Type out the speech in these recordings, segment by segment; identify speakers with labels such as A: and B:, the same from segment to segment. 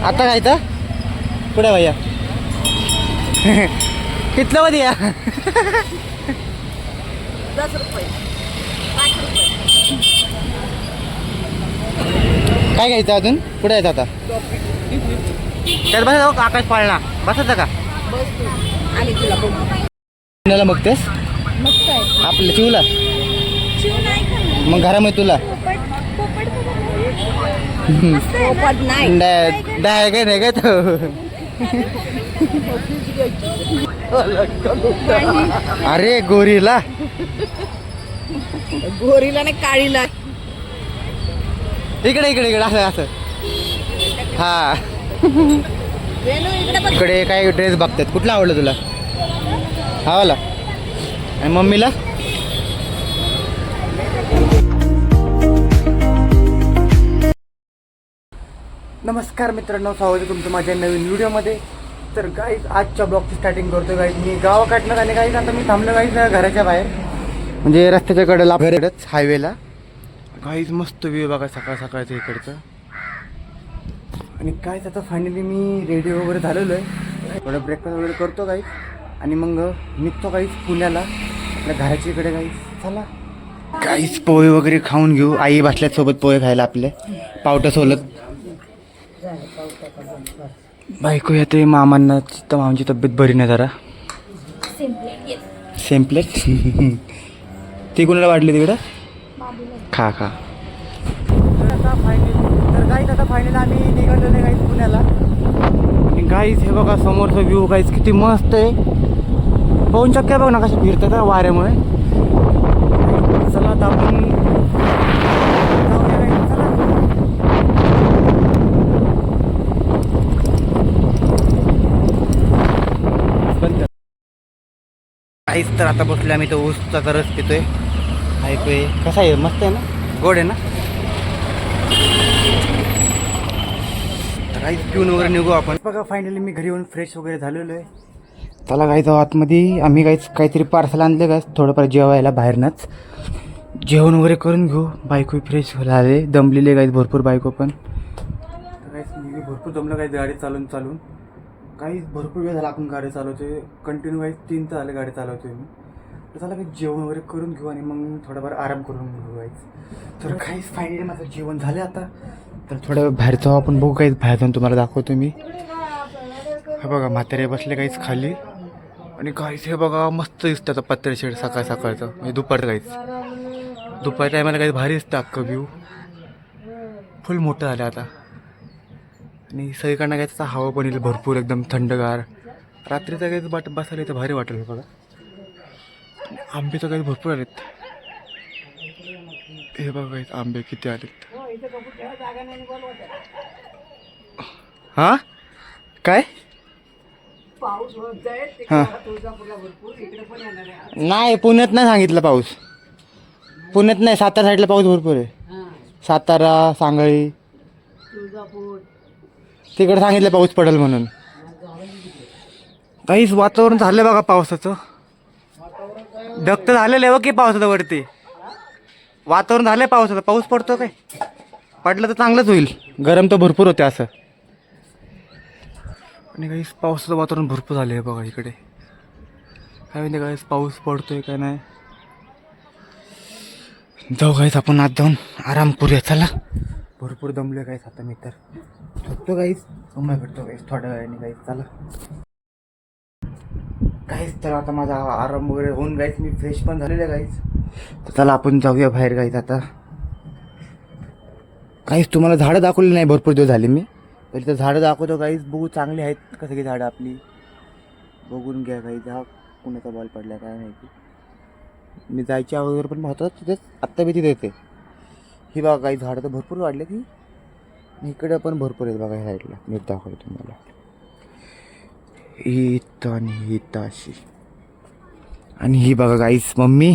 A: आता खायचं कुठे भैया कितलं मध्ये या
B: 10 रुपये 5 रुपये
A: काय घ्यायचं अजून कुठे यायचं आता त्यात बसायचं आकाश पाळणा बसायचं का
B: बस तू आणि तुला बघ
A: पुण्याला बघतेस
B: मस्त आहे
A: आपल्या चिवला
B: शिव नाही खाल्लं
A: मग घरामध्ये तुला
B: पोपट नाही
A: डाय काय नाही काय तो अरे गोरीला
B: गोरीला नाही काळीला
A: इकडे इकडे इकडे असं असं हा
B: रेणू इकडे बघ
A: इकडे काय ड्रेस बघतात कुठला आवडलं तुला हा वाला आणि मम्मीला नमस्कार मित्रांनो स्वागत आहे तुमचं माझ्या नवीन व्हिडिओमध्ये. तर गाईज आजच्या ब्लॉगची स्टार्टिंग करतो. गाईज मी गावाकडनं आणि गाईज आता मी थांबलो गाईज घराच्या बाहेर म्हणजे रस्त्याच्या कडेला घरच हायवेला. गाईज मस्त व्ह्यू बघा सकाळ सकाळचं इकडचं. आणि काय आता फायनली मी रेडी वगैरे झालेलो आहे. थोडं ब्रेकफास्ट वगैरे करतो गाईज आणि मग निघतो गाईज पुण्याला आपल्या घराच्या इकडे. गाईज चला गाईज पोहे वगैरे खाऊन घेऊ. आई बसल्यासोबत पोहे खायला आपले पावट्या सोलत. बायको येते मामांना तर मामांची तब्येत बरी नाही जरा. सेम्पलेट ती कोणाला वाटली तिकडं खा खा. तर गाईज आता फायनली आम्ही निघालो नाही गाईज पुण्याला. गाईज हे बघा समोरचा व्ह्यू गाईज किती मस्त आहे. पाहून चक्क्या बघ ना कशा फिरतात वाऱ्यामुळे. चला आता आपण काहीच. तर आता बसलो आम्ही तो ऊसचा रस पितोय. ऐकूय कसा आहे मस्त आहे ना गोड आहे ना. तर काहीच पिऊन वगैरे निघू आपण. बघा फायनली मी घरी येऊन फ्रेश वगैरे झालेलो आहे. त्याला काय जाऊ आतमध्ये आम्ही काहीतरी पार्सल आणले का थोडंफार जेवायला बाहेरनंच जेवण वगैरे करून घेऊ. बायको फ्रेश व्हायला आले दमलेले गाईच भरपूर बायको पण. काहीच मी भरपूर दमलं काही गाडी चालून काहीच भरपूर वेळ झाला आपण गाडी चालवतोय कंटिन्यू. काही 3 तास झाले गाडी चालवतोय मी. तर त्याला काही जेवण वगैरे करून घेऊ आणि मग थोडाफार आराम करून घेऊ गाईच. तर काहीच फायनली माझं जेवण झालं आता. तर थोड्या वेळ बाहेर जाऊ आपण बघू. काहीच बाहेर जाऊन तुम्हाला दाखवतो मी. हे बघा म्हातारे बसले काहीच खाली आणि काहीच हे बघा मस्त दिसतं आता पत्रे शेड सकाळ सकाळचं म्हणजे दुपारचं काहीच. दुपारी टायमाला काही भारी दिसतं अख्खं व्ह्यू. फुल मोठं झालं आता आणि सगळीकडनं काय त्याचा हवा पण येईल भरपूर एकदम थंडगार. रात्रीचं काही बसायला तर भारी वाटेल. बघा आंबे तर काही भरपूर आलेत. हे बघा काही आंबे किती आलेत. हां काय हां नाही पुण्यात नाही सांगितलं पाऊस. पुण्यात नाही सातारा साईडला पाऊस भरपूर आहे. सातारा सांगळी तिकडे सांगितलं पाऊस पडेल म्हणून. काहीच वातावरण झालं बघा पावसाचं. ढग तर झालेलं आहे बघ की पावसाचं वरती. वातावरण झालंय पावसाचं. पाऊस पडतो काय पडलं तर चांगलंच होईल. गरम तर भरपूर होते असं. आणि काहीच पावसाचं वातावरण भरपूर झालं आहे बघा इकडे. काय म्हणजे काहीच पाऊस पडतोय काय नाही. जाऊ काहीच आपण आज जाऊन आराम करूया चला. भरपूर दमले काहीच आता मी तर झोपतो काहीच उन्हा भेटतो काहीच थोड्या वेळाने काहीच चला. काहीच तर आता माझा आराम वगैरे होऊन काहीच मी फ्रेश पण झालेलं आहे काहीच. तर चला आपण जाऊया बाहेर काहीच आता. काहीच तुम्हाला झाडं दाखवली नाही भरपूर दिवस झाले मी. पहिले तर झाडं दाखवतो काहीच बघू चांगली आहेत कसं की झाडं आपली बघून घ्या. काही हा कुणाचा बॉल पडला काय माहिती. मी जायच्या अगोदर पण होतं तिथेच आत्ता बी तिथे येते. ही बघा काही झाडं तर भरपूर वाढले की इकडे पण भरपूर आहेत बघा ह्या साईडला. नीट दाखवतो तुम्हाला. इथं आणि इथं अशी. आणि ही बघा गाईस मम्मी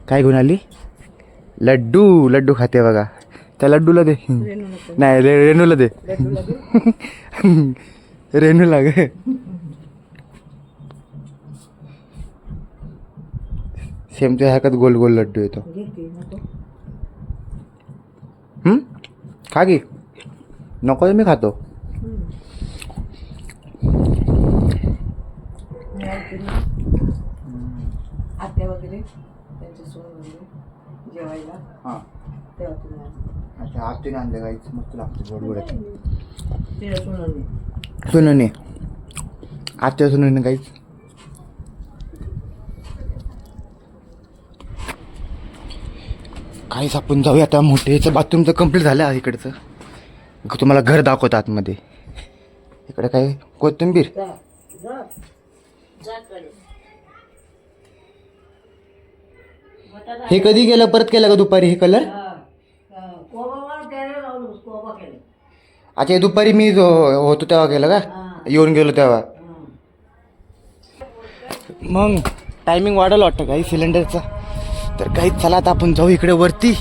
A: काय घेऊन आली. लड्डू खाते बघा. त्या लड्डूला दे नाही रेणूला दे. रेणूला ग सेम त्या ह्याच्यात गोल गोल लड्डू येतो. खा की नको मी खातो. हां अच्छा आत्तीने आणलं गाईच मस्त लागतं गोडगोड्यात सुनने आत्या सुनने गाईच काहीच आपण जाऊया आता मोठेचं बाथरूमचं कंप्लीट झालं आहे इकडचं तुम्हाला घर दाखवतं आतमध्ये इकडे काय कोथिंबीर हे कधी केलं परत केलं का दुपारी हे कलर अच्छा हे दुपारी मी होतो तेव्हा केलं का येऊन गेलो तेव्हा मग टायमिंग वाढवलं वाटतं काही सिलेंडरचा तर काहीच चला आता आपण जाऊ इकडे वरती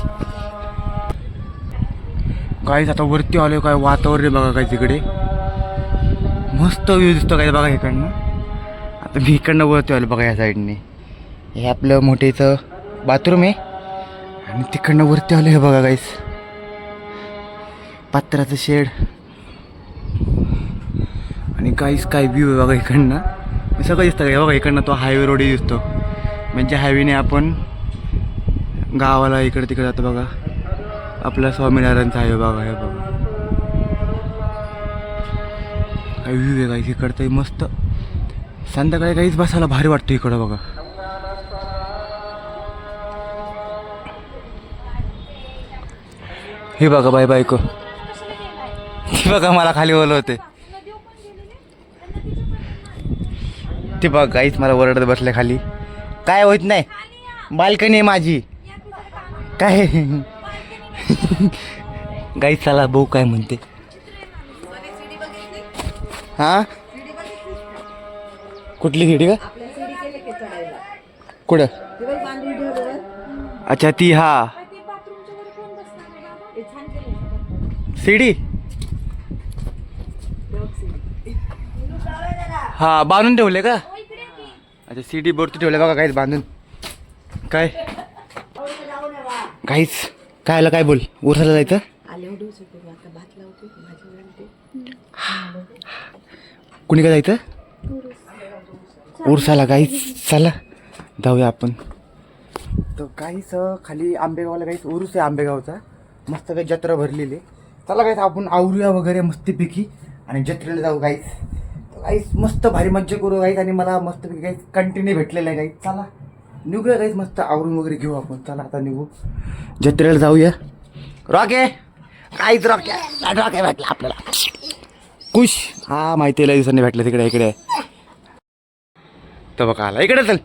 A: काहीच आता वरती आलो काय वातावरण बघा काय तिकडे मस्त व्ह्यू दिसतो काय बघा इकडनं आता मी इकडनं वरती आलो बघा या साईडने हे आपलं मोठेचं बाथरूम आहे आणि तिकडनं वरती आलो हे बघा काहीच पत्र्याचं शेड आणि काहीच काय व्ह्यू आहे बघा इकडनं सगळं दिसतं काय बघा इकडनं तो हायवे रोड दिसतो म्हणजे हायवेने आपण गावाला इकडे तिकडे जातो बघा आपला स्वामीनारायणचा हायवे बघा हे बघा काय व्ह्यू आहे काहीच इकडचं मस्त संध्याकाळी काहीच बसायला भारी वाटतं इकडं बघा हे बघा बाय बायको ती बघा मला खाली बोलवते ते बघ काहीच मला ओरडत बसले खाली काय होत नाही बाल्कनी आहे माझी काय गाईच चला भाऊ काय म्हणते हा कुठली सीडी का कुठं अच्छा ती हा सीडी हा बांधून ठेवले का अच्छा सीडी बोर्ड ठेवले बघा काहीच बांधून काय काहीच काय आलं काय बोल उरसाला जायचं कुणी काय जायचं उरसाला काहीच चला जाऊया आपण तर काहीच खाली आंबेगावला काहीच उरूस आहे आंबेगावचा मस्त काही जत्रा भरलेली चला काहीच आपण आवरूया वगैरे मस्तपैकी आणि जत्रेला जाऊ काहीच काहीच मस्त भारी मज्जा करू काहीच आणि मला मस्तपैकी काहीच कंटिन्यू भेटलेलं आहे काहीच चला निघूया काहीच मस्त आवरून वगैरे घेऊ आपण चला आता निघू जत्रेला जाऊया रॉके काहीच रॉके भेटला आपल्याला खुश हा माहिती आहे दिवसांनी भेटलं तिकडे इकडे तर बघा आला इकडे चल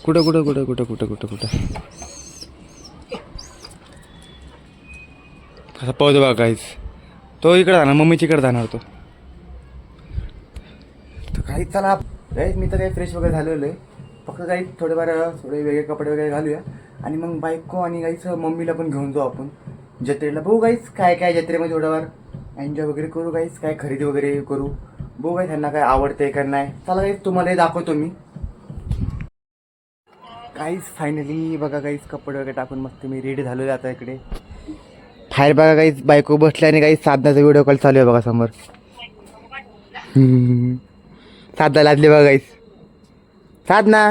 A: कुठं कुठं कुठं कुठं कुठं कुठं कुठं कसा पाहतो बघा काहीच तो इकडे जाणार मम्मीच्या इकडे जाणार तो काहीच चला मी तर काही फ्रेश वगैरे झालेलो आहे फक्त काही थोडे वेगळे कपडे वगैरे घालूया आणि मग बायको आणि काहीच मम्मीला पण घेऊन जाऊ आपण जत्रेला बघू काहीच काय काय जत्रेमध्ये थोडंफार एन्जॉय वगैरे करू काहीच काय खरेदी वगैरे करू बघू काय त्यांना काय आवडतंय का नाही चला काहीच तुम्हाला दाखवतो मी काहीच फायनली बघा काहीच कपडे वगैरे टाकून मस्त मी रेडी झालो आहे आता इकडे बाहेर बघा काहीच बायको बसल्या आणि काही साधनाचा व्हिडिओ कॉल चालू आहे बघा समोर साधना लादली बघा काहीच साधना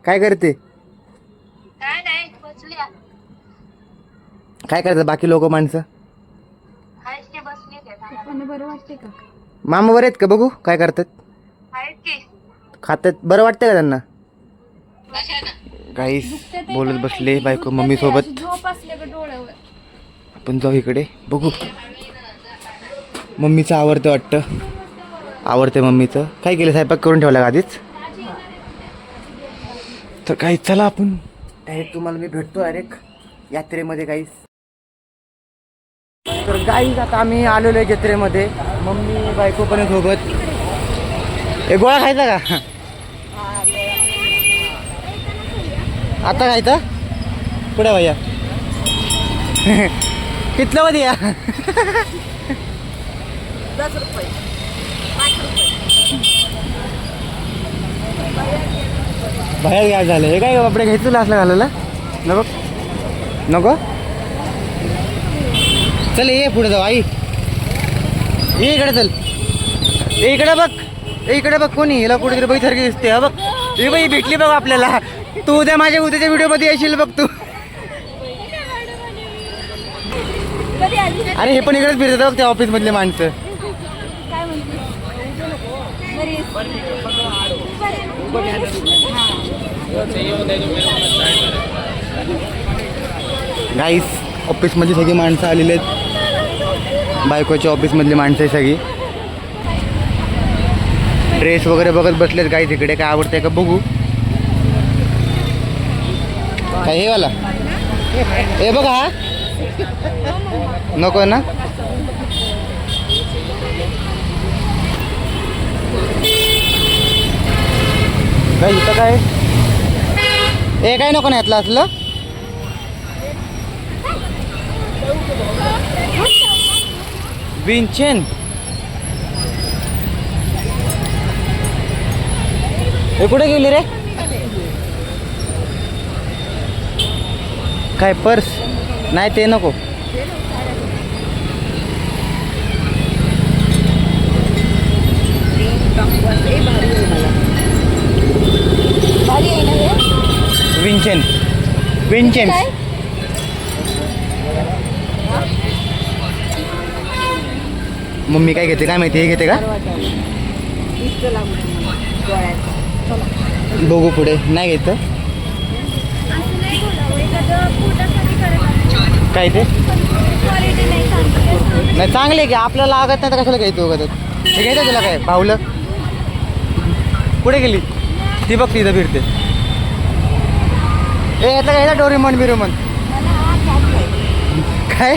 A: काय करते काय करतात बाकी लोक माणसं मामा बरे आहेत का बघू काय करतात खातात बरं वाटतं का त्यांना काहीच बोलत बसले बायको मम्मी सोबत आपण जाऊ इकडे बघू मम्मीचं आवडतं वाटतं आवडते मम्मीचं काय केलं स्वयंपाक करून ठेवला का आधीच तर काही चला आपण डायरेक्ट तुम्हाला मी भेटतो डायरेक्ट यात्रेमध्ये काहीच तर गाईज आता आम्ही आलेलो आहे जत्रेमध्ये मम्मी बायको पण सोबत एक गोळा खायचा का आता खायचा पुढे भैया कितलं मध्ये या
B: 10 रुपये
A: बाहेर घ्या झालं हे काय कपडे घ्यायचं असलं घालायला नको नको चल ये पुढे जाऊ आई ये इकडे चल इकडे बघ कोणी हिला कुठेतरी बाई सारखी दिसते हा बघ ही बाई भेटली बघ आपल्याला तू उद्याच्या व्हिडिओ मध्ये येशील बघ तू.
B: कधी आली?
A: अरे हे पण इकडेच फिरतात बघ त्या ऑफिस मधले माणसं.
B: काय म्हणते? बरी आहेस?
A: गाईस ऑफिस मध्ये सगळी माणसं आलेली आहेत. बायकोच्या ऑफिस मधली माणसं आहे सगळी. ड्रेस वगैरे बघत बसलेत गाईस. इकडे काय आवडतंय का बघू. काय हे वाला हे बघा. हा नको ना. काय इथं काय हे काय नको ना यातलं असलं. विंचेन हे कुठे गेली रे. काय पर्स नाही ते नको.
B: भारी आहे ना हे?
A: विंचेन विंचेन.
B: काय?
A: मम्मी काय घेते काय माहिती. हे घेते का
B: इष्ट लागू नये मला डोळ्यात. चला.
A: बघू पुढे. नाही घेतं
B: असं नाही बोलावं. एखादं पोटासाठी करायला
A: काय ते.
B: क्वालिटी नाही चांगली.
A: नाही चांगले की आपल्याला लागत नाही तर कशाला घ्यायचं वगैरे. हे घ्यायचं तुला काय भावलं. कुठे गेली ती बघ तिथं फिरते. ए यातलं काय डोरेमॉन बिरोमन
B: मला हा कॅप पाहिजे.
A: काय.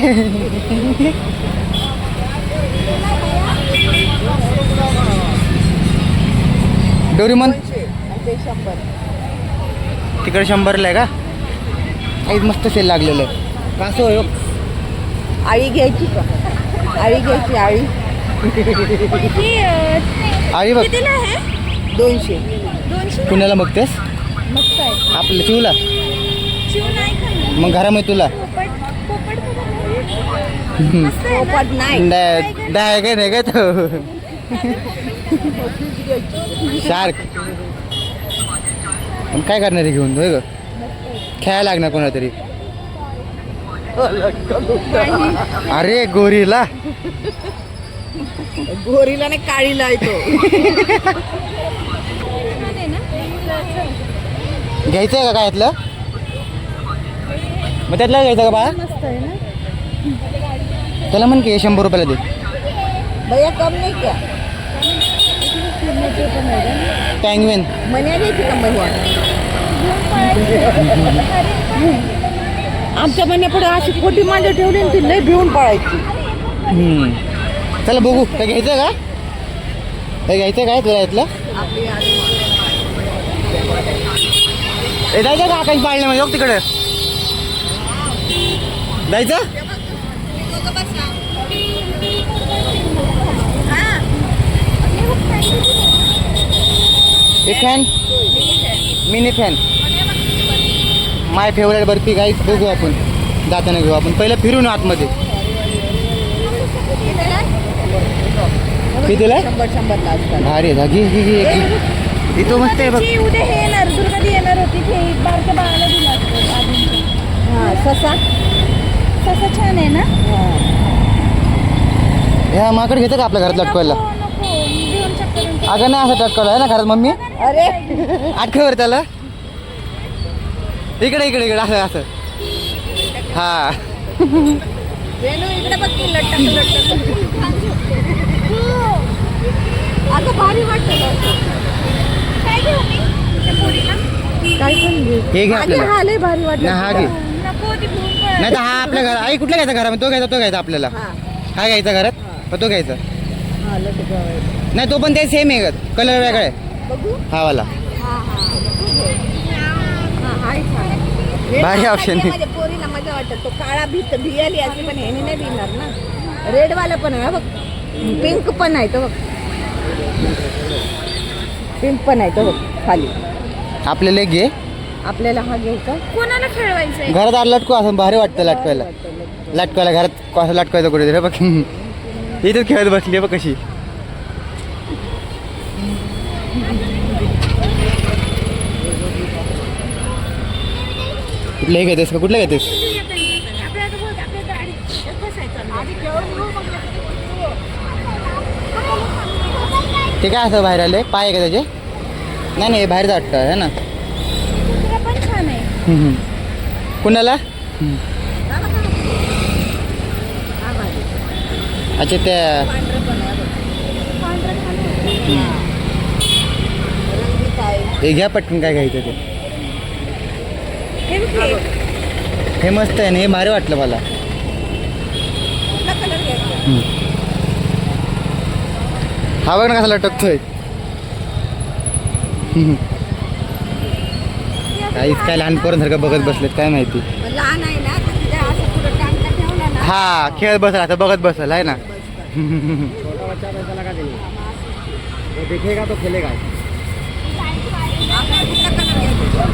A: डोरेमॉन
B: 200 आणि ते 100.
A: तिकडे 100ला आहे का. काही मस्त सेल लागलेलं आहे. कसं हो.
B: आळी घ्यायची का? आळी घ्यायची आळी.
A: आई बघ
B: कितीला आहे? 200. 200
A: पुण्याला बघतेस.
B: मस्त आहे.
A: आपलं चिवला
B: शिव नाही खाल्लं.
A: मग घरामध्ये तुला
B: पोपट पोपट नाही.
A: डाय काय नाही काय तो शार्क. पण काय करणार आहे घेऊन होय ग. खेळायला लागणार कोणाला तरी. अरे गोरीला
B: गोरीला नाही काळीला आहे तो.
A: घ्यायचं आहे का काय यातलं. मग त्यातलं घ्यायचं का बा.
B: मस्त आहे ना.
A: त्याला म्हण की 100 रुपयाला दे.
B: भैया कम नाही क्या?
A: टँगवेन
B: मन्या घ्यायची का मन्या? आमच्या मन्यापुढे अशी खोटी मांडे ठेवली आणि ती लय भिवून पळायची.
A: चला बघू काय घ्यायचं का. हे घ्यायचं काय तुला यातलं. हे जायचं का आकाश पाळणे म्हणजे तिकडे जायचं. एक फॅन मिनी फॅन माय फेवरेट बर्फी गाईस. बघू आपण जाताना घेऊ आपण. पहिलं फिरून आतमध्ये. कितीला
B: 100 ला असतात.
A: भारी आहे. घे घे घे इथं मस्त आहे बघ.
B: उद्या हे येणार दुर्गादी येणार होती ते बारक्या बाळाला दिला असतो. हा ससा ससा छान आहे ना.
A: ह्या माकड घेतं का आपल्या घरात लटकवायला.
B: नको घेऊन चक्कर.
A: अगं नाही असं लटकवलं आहे ना घरात मम्मी.
B: अरे
A: आठववर त्याला. इकडे इकडे इकडे असं असं. हा
B: वेणू इकडे बघ की लटक लटक. अगं भारी वाटतं. काय घेऊ मी त्या पोरीला. काय पण घेऊ.
A: हे घे आपल्याला.
B: हा लय भारी वाटतं.
A: नाही हा घे.
B: नको ती भूक पळाली.
A: नाही तर हा आपल्या घरात. आई कुठला घ्यायचा घरामध्ये. तो घ्यायचा आपल्याला.
B: हा
A: हा घ्यायचा घरात मग तो घ्यायचा.
B: हा लटक
A: नाही तो पण ते सेम आहे कलर वेगळा आहे
B: बघू.
A: हा वाला.
B: हा हाय छान.
A: भारी ऑप्शन आहे.
B: माझ्या पोरीला मजा वाटत. तो काळा भियाली असे पण ह्याने नाही भिणार ना. रेड वाला पण आहे बघ. पिंक पण आहे तो बघ. पिंक पण आहे तो बघ खाली.
A: आपल्याला एक घे.
B: आपल्याला हा घ्यायचा. कोणाला खेळवायचंय.
A: घरात आलं लटकू असं भारी वाटतं लटकायला. लटकायला घरात कसं लटकायचं कुठे तरी बघ. इथं खेळत बसली बघ कशी. कुठलंही घेतेस का? कुठलं घेतेस? ते काय असं बाहेर आले? पाय आहे का त्याचे? नाही नाही, बाहेर वाटतं आहे ना.
B: पण छान आहे.
A: कुणाला? अच्छा त्या हे घ्या पटकन, काय घ्यायचं ते. हे मस्त आहे ना, हे भारी वाटलं मला. हा बघ ना कसा लटकतोय. काहीच काय लहान पोरांसारखं बघत बसलेत काय माहिती.
B: लहान आहे ना, तर तिथे असं पुढं टांगता ठेवला ना.
A: हा खेळत बसल, आता बघत बसल आहे ना.
C: छोटा बच्चा पैसा लगा देंगे, वो देखेगा तो खेलेगा.
B: आपल्याला कुठला कलर घ्यायचा?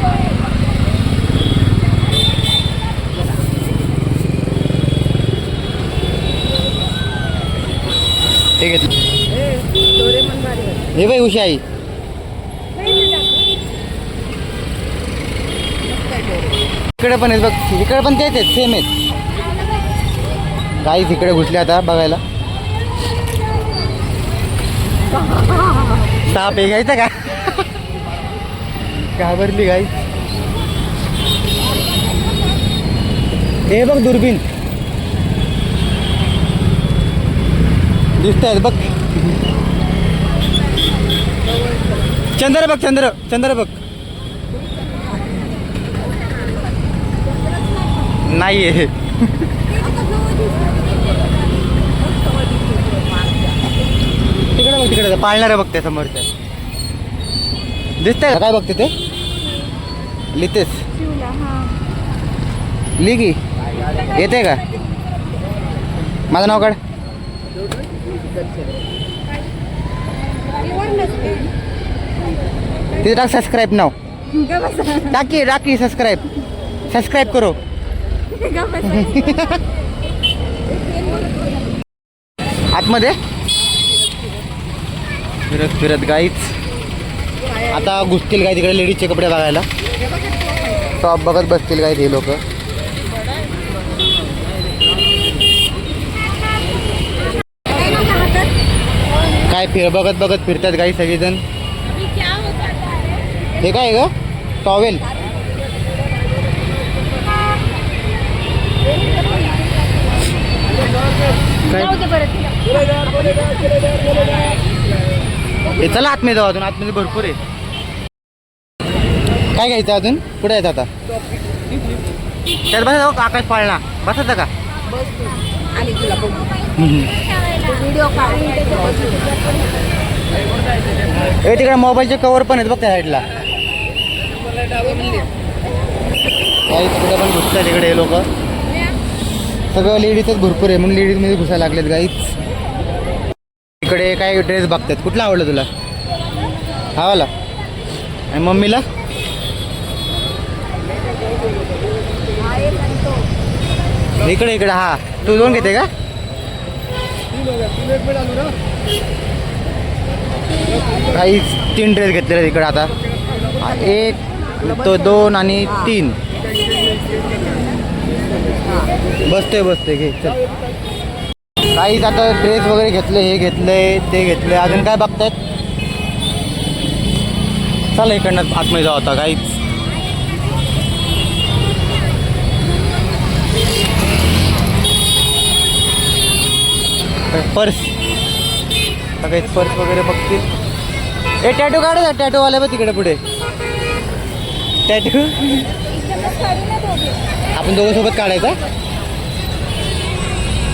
A: हे घेतलं.
B: डोरेमॉन भारी आहे.
A: हे बाई उशाई. इकडे पण आहेत बघ, इकडे पण तेच आहेत, सेम आहेत. काहीच इकडे घुसले आता बघायला. साप हे घ्यायचं का? घाबरली गाई. हे बघ दुर्बीण दिसत आहेत बघ. चंद्र बघ, चंद्र चंद्र बघ. नाही आहे. तिकडे बघ, तिकडे पाळणार बघ त्या समोरच्या. दिसतंय काय बघते ते? लिहितेस? लिही की. येते का? माझं नाव काढ. तिथे टाक सबस्क्राईब नाव. टाकी टाकी सबस्क्राईब. सबस्क्राईब करो. आतमध्ये फिरत फिरत गाईच आता घुसतील काय तिकडे लेडीजचे कपडे बघायला. टॉप बघत बसतील काय ते लोक. काय बघत बघत फिरतात गाई सगळेजण. हे काय ग? टॉवेल. हे चला आतमध्ये जाऊ, अजून आतमध्ये भरपूर आहे. काय घ्यायचं अजून? कुठे येतं आता? त्यात बसा आकाश पाळणा बसायचं का? हे तिकडे मोबाईलचे कवर पण आहेत बघ त्या साईडला. तिकडे पण घुसतात तिकडे हे लोक. सगळं लेडीजच भरपूर आहे म्हणून लेडीजमध्ये घुसायला लागलेत गाईच. इकडे काय ड्रेस बघतात. कुठला आवडला तुला? हा वाला. आणि मम्मीला? इकडे इकडे. हा तू दोन घेते का? काही 3 ड्रेस घेतलेले इकडे आता. 1 तो 2 आणि 3. बसते घे चल. काहीच आता ड्रेस वगैरे घेतले, हे घेतले ते घेतले. अजून काय बघतायत? चला इकडनं आतमध्ये जाऊ आता. काहीच पर्स, काहीच पर्स वगैरे बघतील. हे टॅटू काढा, टॅटूवाले बघ तिकडे पुढे. टॅटू आपण दोघं सोबत काढायचा.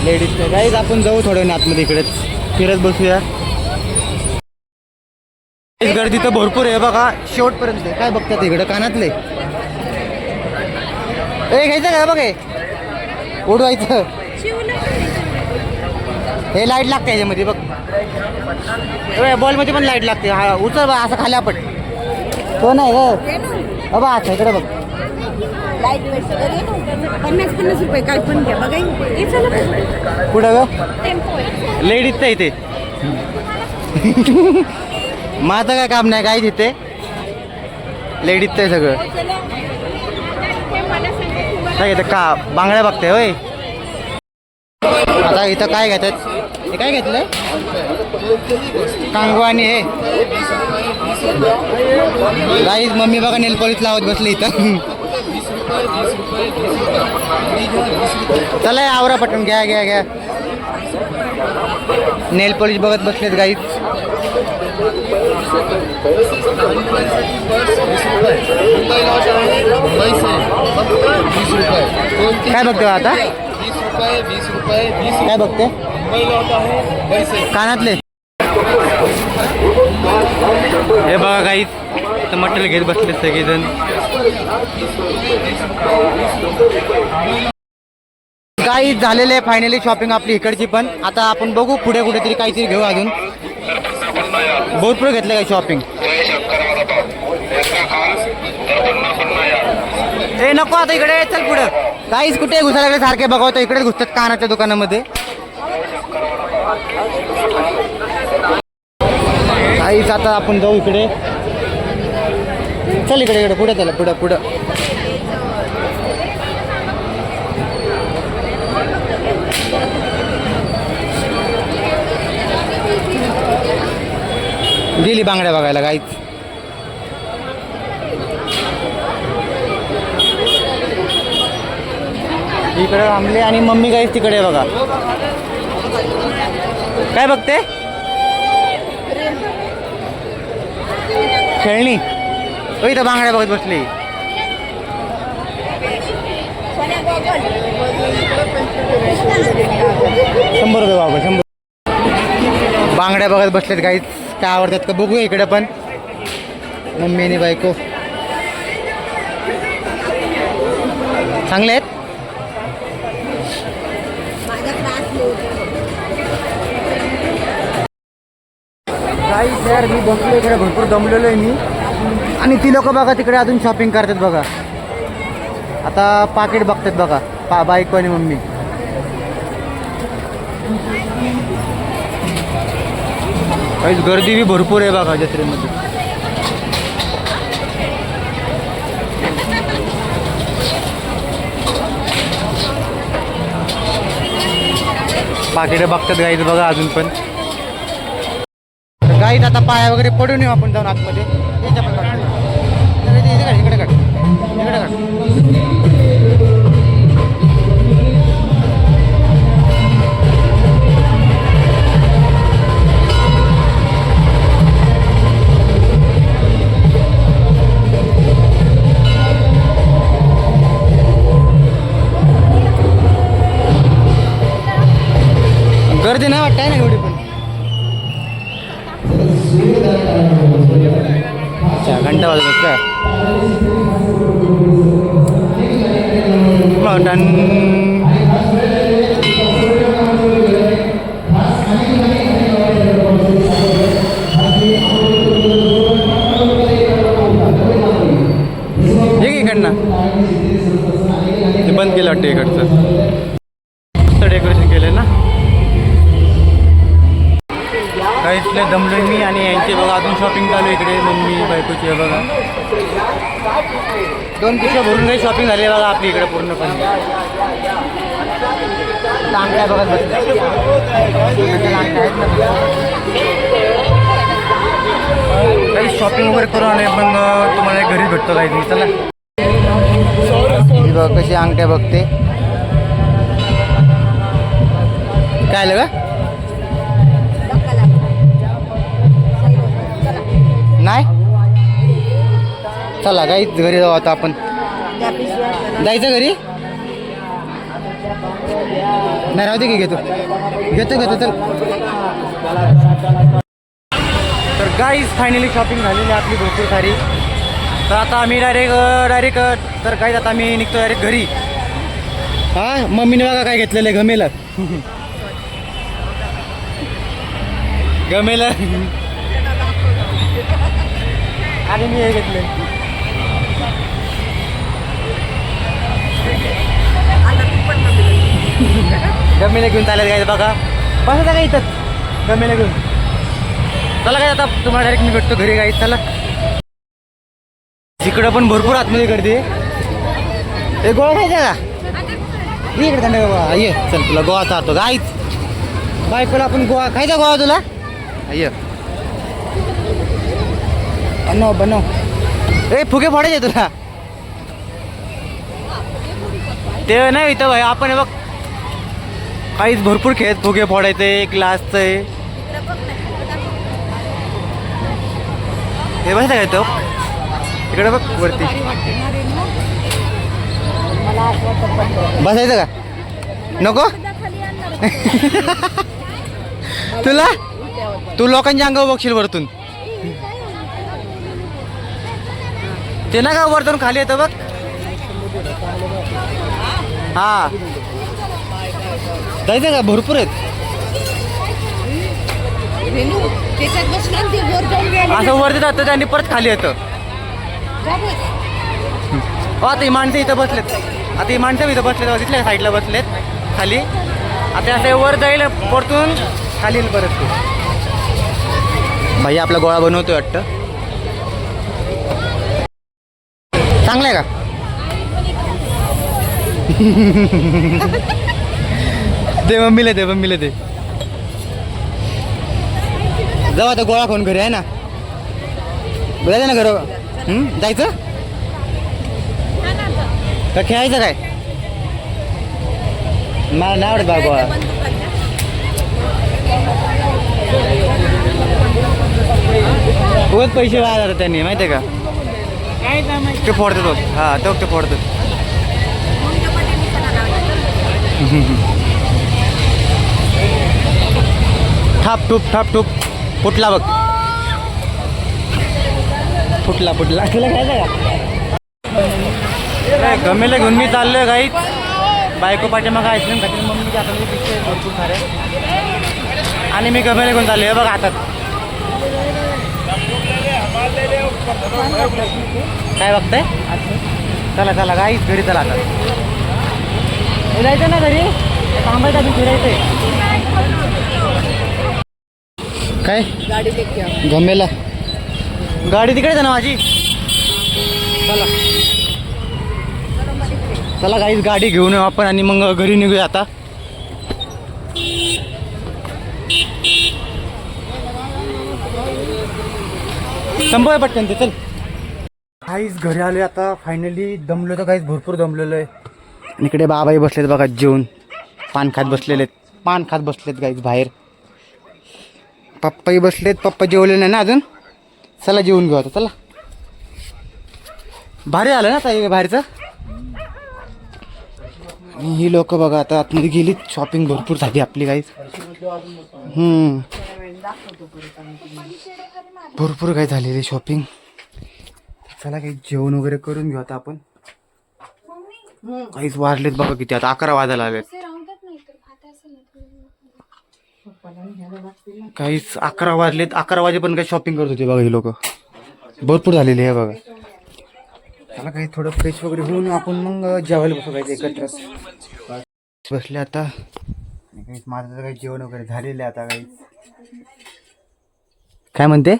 A: लेडीज काहीच आपण जाऊ थोडं आतमध्ये इकडेच फिरत बसूया. गर्दी तर भरपूर आहे बघा शेवटपर्यंत. काय बघतात इकडं? कानातले हे घ्यायचं का? बघ हे उडवायचं. हे लाईट लागते ह्याच्यामध्ये बघ. बॉलमध्ये पण लाईट लागते. हा उचल बा असं खाली आपण. तो नाही ग बाबा अच्छा इकडे बघ.
B: लाईट वेट 50 रुपये काय पण घ्या बघा.
A: कुठं ग? लेडीज तर इथे. माझं काय काम नाही काय तिथे. लेडीज तर सगळं. काय घेतं का बांगड्या बघते होय. आता इथं काय घेतात हे काय घेतलं कांगो आणि हे गाईज मम्मी बघा नेल पॉलिश लावत बसले इथं. चला आवरा पटकन घ्या घ्या घ्या. नेल पॉलिश बघत बसलेत गाईज. काय बघते आता काय बघते कानातले हे बघा काहीच तर मटेरियल घेत बसले सगळेजण. काही झालेलं आहे फायनली शॉपिंग आपली इकडची पण. आता आपण बघू पुढे कुठेतरी काहीतरी घेऊ अजून. भरपूर घेतलं काय शॉपिंग. ए नको आता इकडे चल पुढं. काहीच कुठे घुसायला लागले सारखे बघावतो इकडेच घुसतात कानाच्या दुकानामध्ये. काहीच आता आपण जाऊ इकडे. चल इकडे इकडे पुढे चला पुढं पुढं. गेली बांगड्या बघायला काहीच. इकडे आमले आणि मम्मी काहीच तिकडे बघा. काय बघते खेळणी इथं बांगड्या बघत बसली. ₹100 बाबा 100 बांगड्या बघत बसलेत काहीच. काय आवडतात का बघू इकडे पण. मम्मी आणि बायको चांगले आहेत. काहीच यार मी बसलो इकडे भरपूर दमलेलो आहे मी. आणि ती लोक बघा तिकडे अजून शॉपिंग करतात बघा. आता पाकिट बघतात बघा बायको आणि मम्मी. काहीच गर्दी बी भरपूर आहे बघा जत्रेमध्ये. पाकिटं बघतात गाईच बघा अजून पण. गाईत आता पाया वगैरे पडून येऊ आपण जाऊन आतमध्ये. इकडे काढ इकडे काढ. गर्दी नाही वाटत आहे ना एवढी पण. अच्छा घंटा वाजत का मटन. हे इकडनं बंद केलं वाटतं इकडचं. डेकोरेशन केलं ना. काहीच दमलोय मी आणि यांची बघा अजून शॉपिंग चालू इकडे मम्मी बायकोची आहे बघा. 2 पिशव्या भरून काही शॉपिंग झाली बघा आपली इकडे पूर्णपणे. टांगड्या बघत बसल्या काही शॉपिंग वगैरे करू आणि पण तुम्हाला घरी भेटतो काही. चला ही बघ कशी अंगठ्या बघते. काय आलं का नाही. चला काही घरी जाऊ आता आपण. जायचं घरी नाही राहू दे की घेतो चल. तर गाईज फायनली शॉपिंग झालेली आपली भरपूर सारी. तर आता आम्ही डायरेक्ट तर काही आता आम्ही निघतो डायरेक्ट घरी. हां मम्मीने बघा काय घेतलेलं आहे गमेला. गमेला आणि मी हे घेतले. गमेला घेऊन चालेल काय बघा. बसा का इथंच गमेला घेऊन. चला काय आता तुम्हाला डायरेक्ट मी भेटतो घरी काही. चला इकडं पण भरपूर आतमध्ये गर्दी आहे. हे गोळा खायचा का ये इकडे थंड गोवा ये चल तुला गोवा चालतो गाईच बायकोला आपण गोवा खायचा गोवा तुला ये बनव ए फुगे फोडायचे तुला ते नाही इथं भाई आपण हे बघ काहीच भरपूर खेळ फुगे फोडायचे ग्लासचं हे बघ काय तो इकडे बघ वरती बसायचं का नको तुला तू लोकांच्या अंगावर बघशील वरतून ते ना का वरतून खाली येतं बघ हा जायचं का भरपूर आहेत असं वरती जातं त्यांनी परत खाली येतं आता ही माणसं इथं बसलेत आता ही माणसं इथं बसलेत तिथल्या साईडला बसलेत खाली आता असं वर जाईल परतून खाली येईल परत तू भाई आपला गोळा बनवतोय वाटतं चांगलं आहे का दे मम्मीला दे जाऊ आता गोळा खाऊन घरी आहे ना जायचं ना घर जायचं का खेळायचं काय मला नाही आवडत बा गोळा बहुत पैसे वाया त्यांनी माहिती आहे का ते फोडतो हा तो ते फोडतो ठाप ठूप फुटला बघ फुटला तुला खायचं का गमेला घेऊन मी चाललोय गाईच बायको पाठीमागं आईस्क्रीम खातील मम्मीच्या हातामध्ये पिक्चर भरपूर सारे आणि मी गमेला घेऊन चाललोय बघ हातात काय बघताय चला गाईच घरी चला आता जायचं ना घरी थांबायचं अजून फिरायचंय काय गमेला गाडी तिकडेच आहे ना माझी चला काहीच गाडी घेऊन येऊ आपण आणि मग घरी निघूया आता संपव पटकन ते चल काहीच घरी आलोय आता फायनली दमलो तर काहीच भरपूर दमलेलो आहे आणि इकडे बाबाही बसलेत बघा जेवून पान खात बसलेत काहीच बाहेर पप्पाही बसलेत पप्पा जेवले नाही ना अजून चला जेवून घेऊ आता चला भारी आलं ना आता बाहेरचं आणि ही लोक बघा आता आतमध्ये गेलीत शॉपिंग भरपूर झाली आपली काहीच भरपूर काही झालेली शॉपिंग चला काही जेवण वगैरे करून घेऊ आता आपण काहीच वाजलेत बघा किती आता 11 वाजायला आलेत काहीच 11 वाजलेत 11 वाजेपर्यंत काही शॉपिंग करत होते बघा ही लोक भरपूर झालेली आहे बघा मला काही थोडं फ्रेश वगैरे होऊन आपण मग जेवायला बसू काही एकत्र बसले आता काहीच माझं तर काही जेवण वगैरे झालेलं आहे आता काही काय म्हणते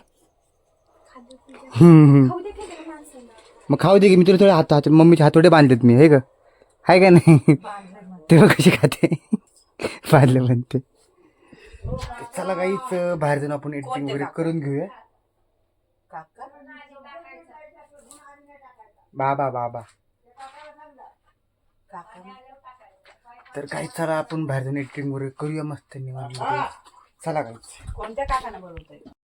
A: मग खाऊ दे की मी तुला थोडे हात मम्मीचे हात थोडे बांधलेत मी हे का आहे का नाही तेव्हा कशी खाते बांधले म्हणते चला काहीच बाहेर जाऊन आपण एडिटिंग वगैरे करून घेऊया बाबा तर काही चला आपण बाहेर जाऊन एडिटिंग वगैरे करूया मस्त निवांत चला काहीच कोणत्या काकांना बोलवतोय